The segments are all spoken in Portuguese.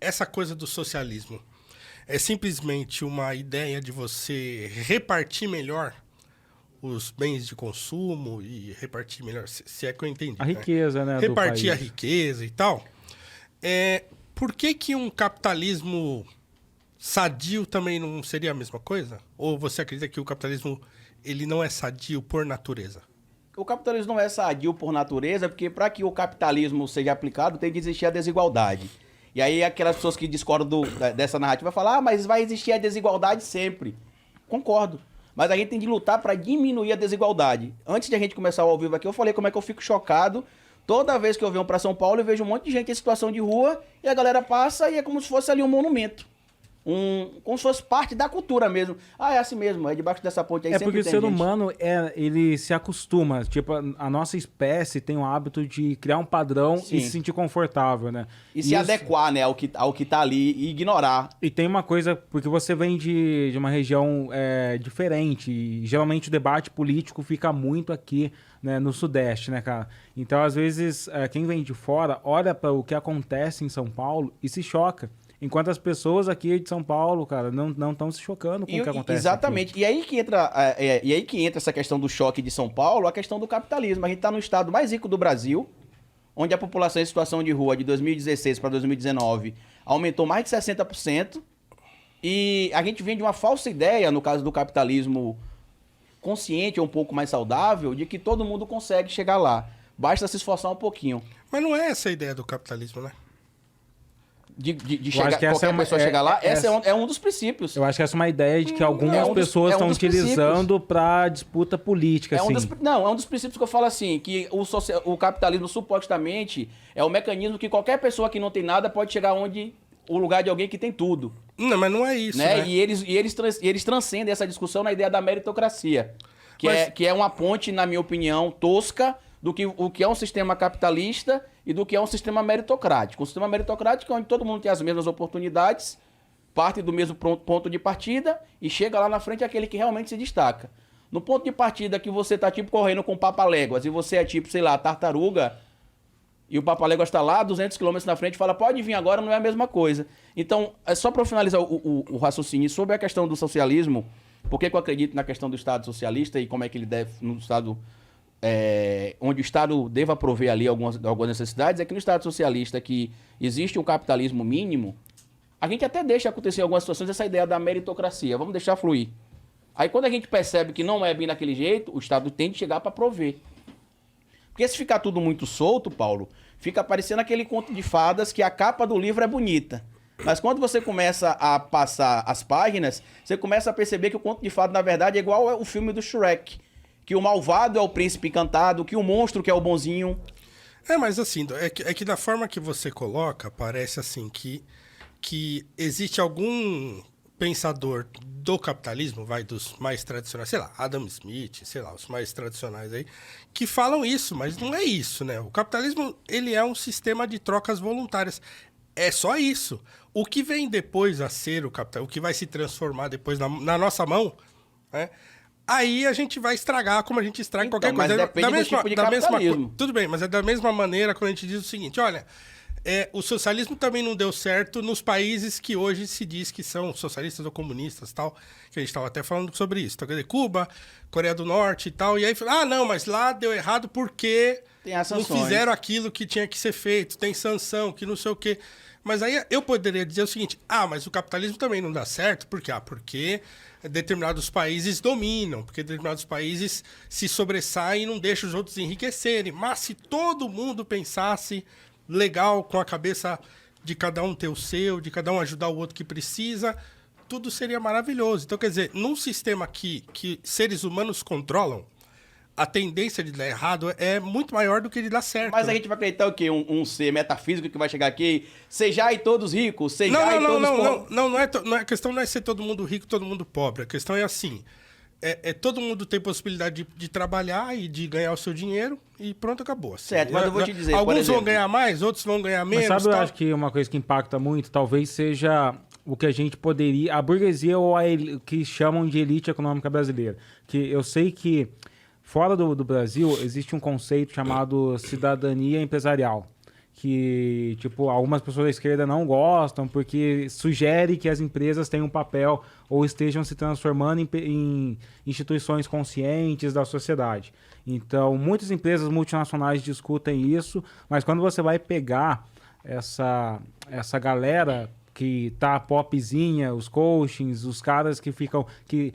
essa coisa do socialismo é simplesmente uma ideia de você repartir melhor os bens de consumo e repartir melhor, se é que eu entendi. A riqueza, né? Repartir do a país. riqueza e tal. Por que um capitalismo sadio também não seria a mesma coisa? Ou você acredita que o capitalismo ele não é sadio por natureza? O capitalismo não é sadio por natureza, porque para que o capitalismo seja aplicado tem que existir a desigualdade. E aí aquelas pessoas que discordam dessa narrativa falam, mas vai existir a desigualdade sempre. Concordo. Mas a gente tem de lutar para diminuir a desigualdade. Antes de a gente começar o ao vivo aqui, eu falei como é que eu fico chocado toda vez que eu venho para São Paulo e vejo um monte de gente em situação de rua e a galera passa e é como se fosse ali um monumento. Como se fosse parte da cultura mesmo. É assim mesmo, é debaixo dessa ponte aí É sempre porque o tem ser gente. humano, ele se acostuma. Tipo, a nossa espécie tem o hábito de criar um padrão Sim. e se sentir confortável, né? E se adequar, né, ao que tá ali e ignorar. E tem uma coisa, porque você vem de uma região diferente, e geralmente o debate político fica muito aqui, né, no Sudeste, né, cara? Então, às vezes, quem vem de fora olha para o que acontece em São Paulo e se choca. Enquanto as pessoas aqui de São Paulo, cara, não estão se chocando com o que acontece. Exatamente. Aqui. E aí que entra essa questão do choque de São Paulo, a questão do capitalismo. A gente está no estado mais rico do Brasil, onde a população em situação de rua de 2016 para 2019 aumentou mais de 60%. E a gente vem de uma falsa ideia, no caso do capitalismo consciente ou um pouco mais saudável, de que todo mundo consegue chegar lá. Basta se esforçar um pouquinho. Mas não é essa a ideia do capitalismo, né? De Eu acho que essa qualquer pessoa chegar lá, esse é um dos princípios. Eu acho que essa é uma ideia de que algumas é um dos- pessoas é um estão dos utilizando para disputa política, assim. É um dos princípios que eu falo assim, que o capitalismo supostamente é o mecanismo que qualquer pessoa que não tem nada pode chegar onde o lugar de alguém que tem tudo, Não, mas não é isso, né? né? E eles transcendem essa discussão na ideia da meritocracia, que é uma ponte, na minha opinião, tosca do que o que é um sistema capitalista e do que é um sistema meritocrático. Um sistema meritocrático é onde todo mundo tem as mesmas oportunidades, parte do mesmo ponto de partida e chega lá na frente aquele que realmente se destaca. No ponto de partida que você tá tipo correndo com papaléguas e você é tipo, sei lá, tartaruga, e o papaléguas está lá 200 km na frente e fala, pode vir agora, não é a mesma coisa. Então, é só para finalizar o raciocínio sobre a questão do socialismo, por que eu acredito na questão do Estado socialista e como é que ele deve, no Estado, onde o Estado deva prover ali algumas necessidades, é que no Estado socialista que existe um capitalismo mínimo, a gente até deixa acontecer em algumas situações essa ideia da meritocracia, vamos deixar fluir. Aí quando a gente percebe que não é bem daquele jeito, o Estado tem de chegar para prover. Porque se ficar tudo muito solto, Paulo, fica parecendo aquele conto de fadas que a capa do livro é bonita. Mas quando você começa a passar as páginas, você começa a perceber que o conto de fadas, na verdade, é igual o filme do Shrek. Que o malvado é o príncipe encantado, que o monstro que é o bonzinho. Mas assim, é que da forma que você coloca, parece assim que existe algum pensador do capitalismo, dos mais tradicionais, sei lá, Adam Smith, sei lá, os mais tradicionais aí, que falam isso, mas não é isso, né? O capitalismo, ele é um sistema de trocas voluntárias. É só isso. O que vem depois a ser o capital, o que vai se transformar depois na nossa mão, né? Aí a gente vai estragar como a gente estraga Então, qualquer mas coisa. depende do tipo de capitalismo. Tudo bem, mas é da mesma maneira quando a gente diz o seguinte, olha, o socialismo também não deu certo nos países que hoje se diz que são socialistas ou comunistas, tal, que a gente estava até falando sobre isso. Então, quer dizer, Cuba, Coreia do Norte e tal, e aí fala, não, mas lá deu errado porque Tem as não sanções. fizeram aquilo que tinha que ser feito, tem sanção, que não sei o quê. Mas aí eu poderia dizer o seguinte, mas o capitalismo também não dá certo, por quê? Porque determinados países dominam, porque determinados países se sobressaem e não deixam os outros enriquecerem. Mas se todo mundo pensasse legal, com a cabeça de cada um ter o seu, de cada um ajudar o outro que precisa, tudo seria maravilhoso. Então, quer dizer, num sistema que seres humanos controlam, a tendência de dar errado é muito maior do que de dar certo. Mas a gente vai acreditar o quê? Um ser metafísico que vai chegar aqui, sejai todos ricos, sejai todos pobres. Não é a questão não é ser todo mundo rico, todo mundo pobre. A questão é assim, todo mundo tem possibilidade de trabalhar e de ganhar o seu dinheiro e pronto, acabou. Assim, Certo, mas eu vou te dizer, alguns por exemplo, vão ganhar mais, outros vão ganhar menos. Mas sabe, eu tal. acho que uma coisa que impacta muito, talvez seja o que a gente poderia... A burguesia ou o que chamam de elite econômica brasileira. Que eu sei que fora do Brasil existe um conceito chamado cidadania empresarial. que, tipo, algumas pessoas da esquerda não gostam, porque sugere que as empresas tenham um papel ou estejam se transformando em instituições conscientes da sociedade. Então, muitas empresas multinacionais discutem isso, mas quando você vai pegar essa galera que tá popzinha, os coachings, os caras que ficam... que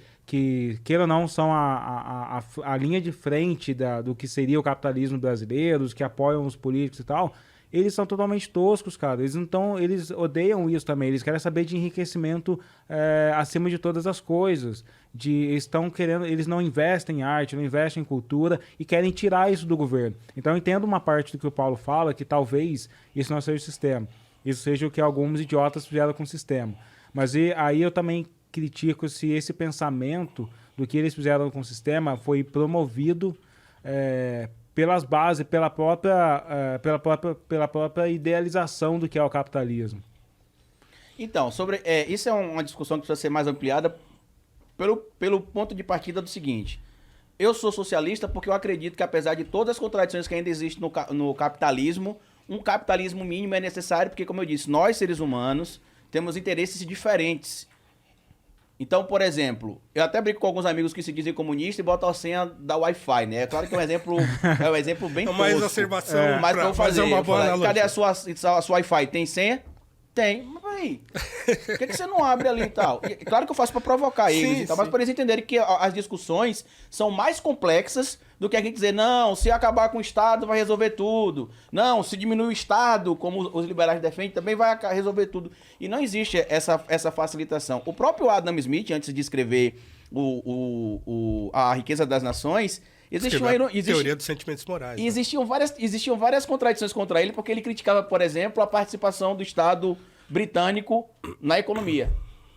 queira ou não, são a linha de frente do que seria o capitalismo brasileiro, os que apoiam os políticos e tal, eles são totalmente toscos, cara. Eles odeiam isso também. Eles querem saber de enriquecimento acima de todas as coisas. Eles não investem em arte, não investem em cultura e querem tirar isso do governo. Então eu entendo uma parte do que o Paulo fala, que talvez isso não seja o sistema. Isso seja o que alguns idiotas fizeram com o sistema. Mas aí eu também critico se esse pensamento do que eles fizeram com o sistema foi promovido pelas bases, pela própria idealização do que é o capitalismo. Então, isso é uma discussão que precisa ser mais ampliada pelo ponto de partida do seguinte. Eu sou socialista porque eu acredito que, apesar de todas as contradições que ainda existem no capitalismo, um capitalismo mínimo é necessário porque, como eu disse, nós, seres humanos, temos interesses diferentes. Então, por exemplo, eu até brinco com alguns amigos que se dizem comunistas e botam a senha da Wi-Fi, né? É claro que é um exemplo bem tosco. Uma exacerbação. Mas que eu vou fazer. Uma boa Cadê a sua Wi-Fi? Tem senha? Tem. Mas peraí, por que você não abre ali e tal? E, claro que eu faço pra provocar eles e tal, mas para eles entenderem que as discussões são mais complexas do que a gente dizer, não, se acabar com o Estado vai resolver tudo. Não, se diminuir o Estado, como os liberais defendem, também vai resolver tudo. E não existe essa facilitação. O próprio Adam Smith, antes de escrever a Riqueza das Nações, teoria dos sentimentos morais. E existiam várias contradições contra ele, porque ele criticava, por exemplo, a participação do Estado britânico na economia.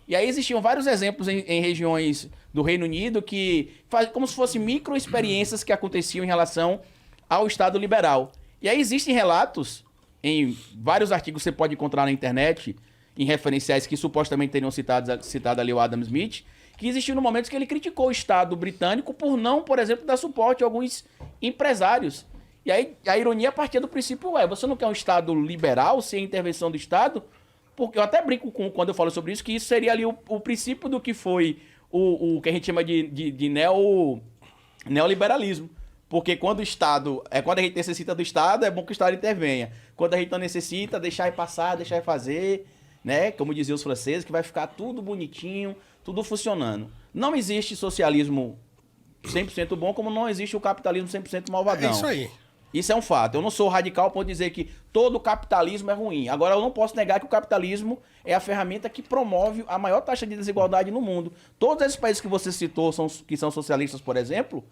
E aí existiam vários exemplos em regiões do Reino Unido que fazem como se fossem micro-experiências que aconteciam em relação ao Estado liberal. E aí existem relatos, em vários artigos que você pode encontrar na internet, em referenciais que supostamente teriam citado ali o Adam Smith, que existiam momentos que ele criticou o Estado britânico por não, por exemplo, dar suporte a alguns empresários. E aí a ironia partia do princípio, você não quer um Estado liberal sem intervenção do Estado? Porque eu até brinco quando eu falo sobre isso, que isso seria ali o princípio do que foi o que a gente chama de neoliberalismo. Porque quando o Estado, quando a gente necessita do Estado, é bom que o Estado intervenha. Quando a gente não necessita, deixar ir passar, deixar ir fazer, né? Como diziam os franceses, que vai ficar tudo bonitinho, tudo funcionando. Não existe socialismo 100% bom, como não existe o capitalismo 100% malvadão. É isso aí. Isso é um fato. Eu não sou radical por dizer que todo capitalismo é ruim. Agora, eu não posso negar que o capitalismo é a ferramenta que promove a maior taxa de desigualdade no mundo. Todos esses países que você citou, que são socialistas, por exemplo,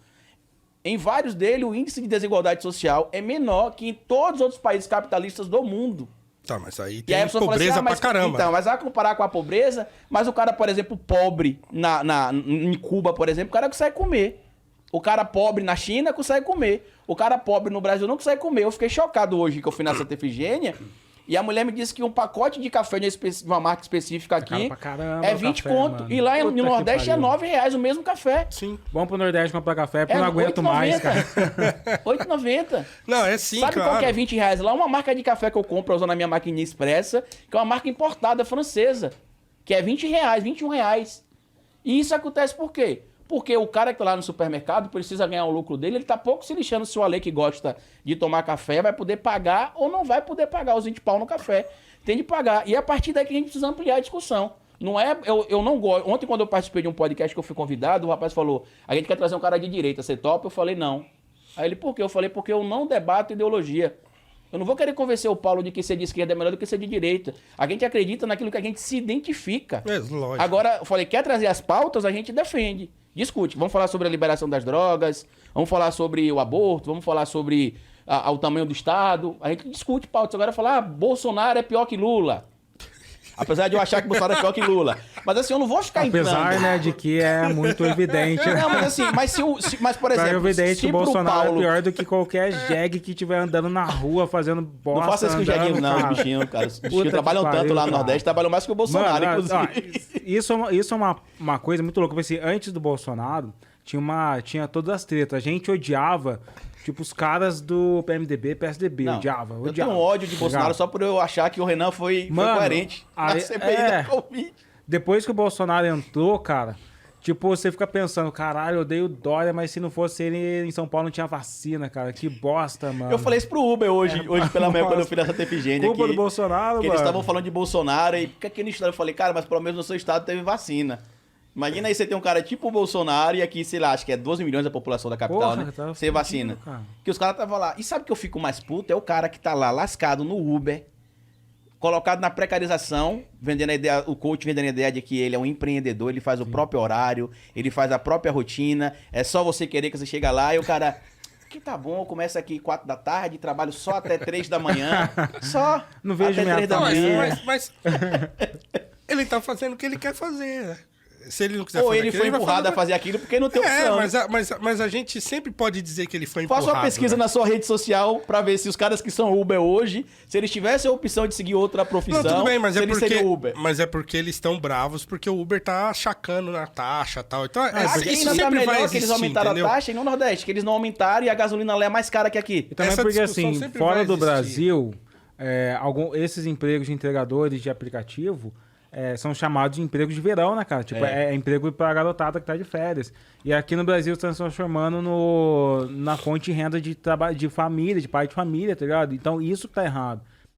em vários deles o índice de desigualdade social é menor que em todos os outros países capitalistas do mundo. Tá, mas aí E tem aí a pessoa fala pobreza assim, pra caramba. Então, mas vai comparar com a pobreza, mas o cara, por exemplo, pobre em Cuba, por exemplo, o cara consegue comer. O cara pobre na China consegue comer. O cara pobre no Brasil não consegue comer. Eu fiquei chocado hoje que eu fui na Santa Efigênia e a mulher me disse que um pacote de café de uma marca específica aqui é 20 café, conto. Mano. E lá no Nordeste é pariu. R$9 o mesmo café. Sim. Vamos pro Nordeste comprar café, porque eu não aguento 8,90. mais, cara. R$8,90. Não, é sim, Sabe claro. qual que é R$20? Lá uma marca de café que eu compro usando a minha maquininha expressa, que é uma marca importada francesa, que é R$20, R$21. E isso acontece por quê? Porque o cara que tá lá no supermercado precisa ganhar o lucro dele, ele tá pouco se lixando se o Ale que gosta de tomar café vai poder pagar ou não vai poder pagar os 20 pau no café. Tem de pagar. E é a partir daí que a gente precisa ampliar a discussão. Não é... Eu não gosto... Ontem, quando eu participei de um podcast que eu fui convidado, o rapaz falou, a gente quer trazer um cara de direita, você topa? Eu falei, não. Aí ele, por quê? Eu falei, porque eu não debato ideologia. Eu não vou querer convencer o Paulo de que ser de esquerda é melhor do que ser de direita. A gente acredita naquilo que a gente se identifica. É, lógico. Agora, eu falei, quer trazer as pautas, a gente defende. Discute. Vamos falar sobre a liberação das drogas, vamos falar sobre o aborto, vamos falar sobre o tamanho do Estado. A gente discute pautas. Agora falar, Bolsonaro é pior que Lula. Apesar de eu achar que Bolsonaro é pior que Lula. Mas assim, eu não vou ficar Apesar, entrando. né, de que é muito evidente. Não, mas assim, mas por É exemplo, evidente que o pro Bolsonaro Paulo... é pior do que qualquer jegue que estiver andando na rua fazendo bosta. Não faça isso com o Jeguinho, não, os cara. bichinhos, cara. Os Puta bichinhos trabalham que tanto pariu, lá no cara. Nordeste, trabalham mais que o Bolsonaro, Mano, inclusive. Isso é uma coisa muito louca. Porque, assim, antes do Bolsonaro, tinha todas as tretas. A gente odiava Tipo, os caras do PMDB, PSDB, Não, odiava. eu tenho ódio de Bolsonaro só por eu achar que o Renan foi coerente na CPI da Covid. Depois que o Bolsonaro entrou, cara, tipo, você fica pensando, caralho, eu odeio o Dória, mas se não fosse ele, em São Paulo não tinha vacina, cara. Que bosta, mano. Eu falei isso pro Uber hoje pela manhã, quando eu fui nessa Tefigênia Culpa aqui. do Bolsonaro, que mano. eles estavam falando de Bolsonaro e porque aqui no estado eu falei, cara, mas pelo menos no seu estado teve vacina. Imagina aí você tem um cara tipo o Bolsonaro e aqui, sei lá, acho que é 12 milhões da população da capital, Porra, né? tá Sem vacina. fudido, cara. Que os caras estavam lá. E sabe que eu fico mais puto? É o cara que tá lá lascado no Uber, colocado na precarização, vendendo a ideia, o coach vendendo a ideia de que ele é um empreendedor, ele faz o próprio horário, ele faz a própria rotina, é só você querer que você chega lá e o cara... Que tá bom, eu começo aqui 4 da tarde, trabalho só até 3 da manhã, só Não vejo até minha 3 da família. manhã. Mas ele tá fazendo o que ele quer fazer. Se ele não quiser Ou fazer ele aquilo, foi vai empurrado a fazer aquilo porque não tem opção. mas a gente sempre pode dizer que ele foi empurrado. Faça uma pesquisa né? na sua rede social pra ver se os caras que são Uber hoje, se eles tivessem a opção de seguir outra profissão, Não, tudo bem, mas se eles seriam Uber. é porque eles estão bravos porque o Uber tá achacando na taxa e tal. Então, Aqui isso ainda tá sempre vai melhor existir, que eles aumentaram entendeu? a taxa e no Nordeste, que eles não aumentaram e a gasolina lá é mais cara que aqui. E também Essa porque, discussão assim, sempre fora vai do existir. Brasil, esses empregos de entregadores de aplicativo são chamados de empregos de verão, né, cara? Tipo, é emprego pra garotada que tá de férias. E aqui no Brasil está se transformando na fonte de renda de família, de pai de família, tá ligado? Então isso que tá errado.